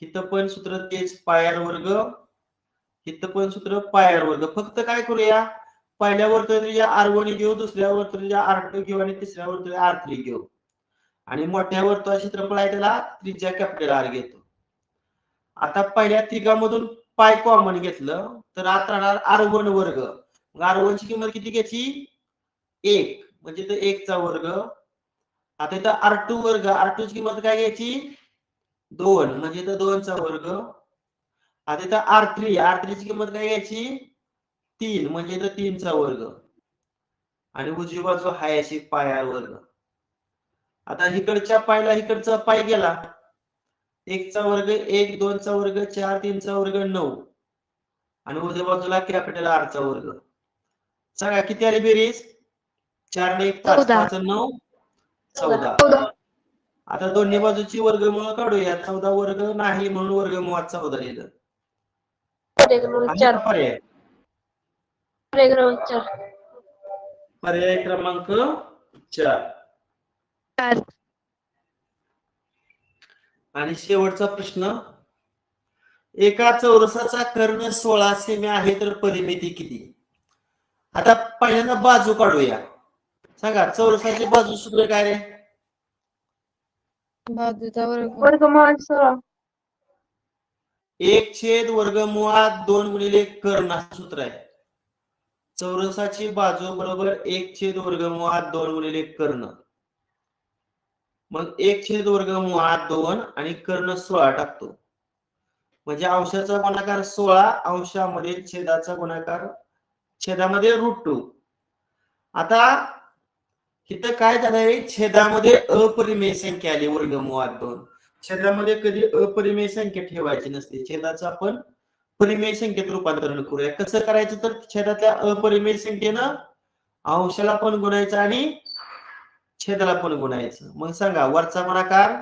इथं पण सूत्र तेच पाय आर वर्ग, इथं पण सूत्र पाय आर वर्ग. फक्त काय करूया, पहिल्या वर्तुळाच्या R1 घेऊ, दुसऱ्या वर्तुळाच्या R2 घेऊ आणि तिसऱ्या वर्तुळाच्या R3 घेऊ आणि मोठ्या वर्तुळाचे क्षेत्रफळ आहे त्याला त्रिज्या कॅपिटल R घेतो. आता पहिल्या तिघांमधून पाय कॉमन घेतलं तर आत राहणार R1 वर्ग. मग R1 ची किंमत किती घ्यायची 1 म्हणजे तो 1 चा वर्ग. आता इथं R2 वर्ग, R2 ची किंमत काय घ्यायची 2 म्हणजे तो 2 चा वर्ग. आता इथं R3 ची किंमत काय घ्यायची 3 म्हणजे तो 3 चा वर्ग आणि उजवी बाजू आहे अशी पाय आर वर्ग. आता इकडच्या पायला इकडचा पाय गेला, 1 चा वर्ग 1, 2 चा वर्ग 4, 3 चा वर्ग 9 आणि उजव्या बाजूला कॅपिटल R चा वर्ग. सांगा किती आली बेरीज 4 ने 1 5, 5 9 14. आता दोन्ही बाजूची वर्गमूळ काढूया. 14 वर्ग नाही म्हणून वर्गमूळात 14 लिहिलं. पर्याय पर्याय क्रमांक 4. आणि शेवटचा प्रश्न, एका चौरसाचा कर्ण 16 सेमी आहे तर परिमिती किती? आता पहिल्यांदा बाजू काढूया. सांगा चौरसाची बाजू सूत्र काय रे? बाजूचा वर्गमूळ 16. 1 वर्गमुळात 2 गुणिले कर्ण असं सूत्र आहे. चौरसाची बाजू बरोबर 1 वर्गमुळात 2 गुणिले कर्ण. मग 1 वर्गमुळात 2 आणि कर्ण 16 टाकतो म्हणजे अंशाचा गुणाकार 16, अंशामध्ये छेदाचा गुणाकार, छेदामध्ये √2. आता इथं काय झालंय, छेदामध्ये अपरिमेय संख्या आली वर्गमुळात 2. छेदामध्ये कधी अपरिमेय संख्या ठेवायची नसते. छेदाचं आपण परिमेय संख्येत रूपांतरण करूया. कसं करायचं तर छेदातल्या अपरिमेय संख्येनं अंशाला पण गुणायचं आणि छेदाला पण गुणायचं. मग सांगा वरचा गुणाकार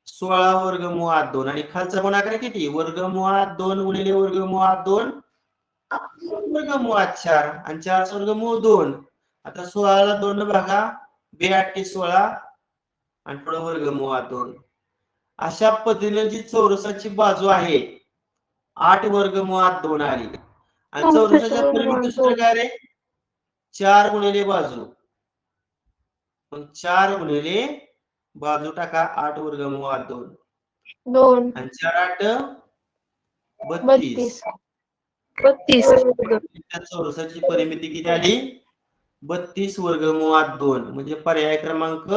16 वर्गमुळात 2 आणि खालचा गुणाकार किती वर्गमुळात 2 गुणिले वर्गमुळात 2 वर्गमुळात 4 आणि 4 वर्गमूळ 2. आता 16 ला 2 भागा 2 8 16 आणि पुढे वर्गमुळात 2. अशा पद्धतीने जी चौरसाची बाजू आहे 8 वर्गमुळात 2 आली आणि चौरसाच्या परिमिती सूत्र काय रे 4 गुणिले बाजू. मग 4 गुणिले बाजू टाका 8 वर्गमुळात 2 आणि 4 8 32. चौरसाची परिमिती किती आली 32 वर्गमुळात 2 म्हणजे पर्याय क्रमांक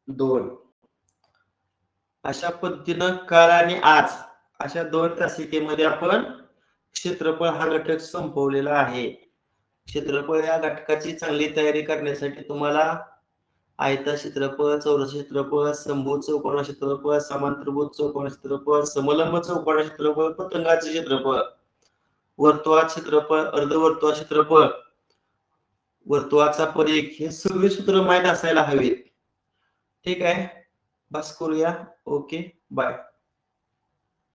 2. अशा पद्धतीनं काल आणि आज अशा 2 तासिकेमध्ये आपण क्षेत्रफळ हा घटक संपवलेला आहे. क्षेत्रफळ या घटकाची चांगली तयारी करण्यासाठी तुम्हाला आयता क्षेत्रफळ, चौरस क्षेत्रफळ, समभुज चौकोना क्षेत्रफळ, समांतरभुज चौकोना क्षेत्रफळ, समलंब चौकोना क्षेत्रफळ, पतंगाचे क्षेत्रफळ, वर्तुळाचे क्षेत्रफळ, अर्धवर्तुळाचे क्षेत्रफळ, वर्तुळाचा परिघ, हे सगळे सूत्र माहित असायला हवेत. ठीक आहे, बस करूया. Okay, bye.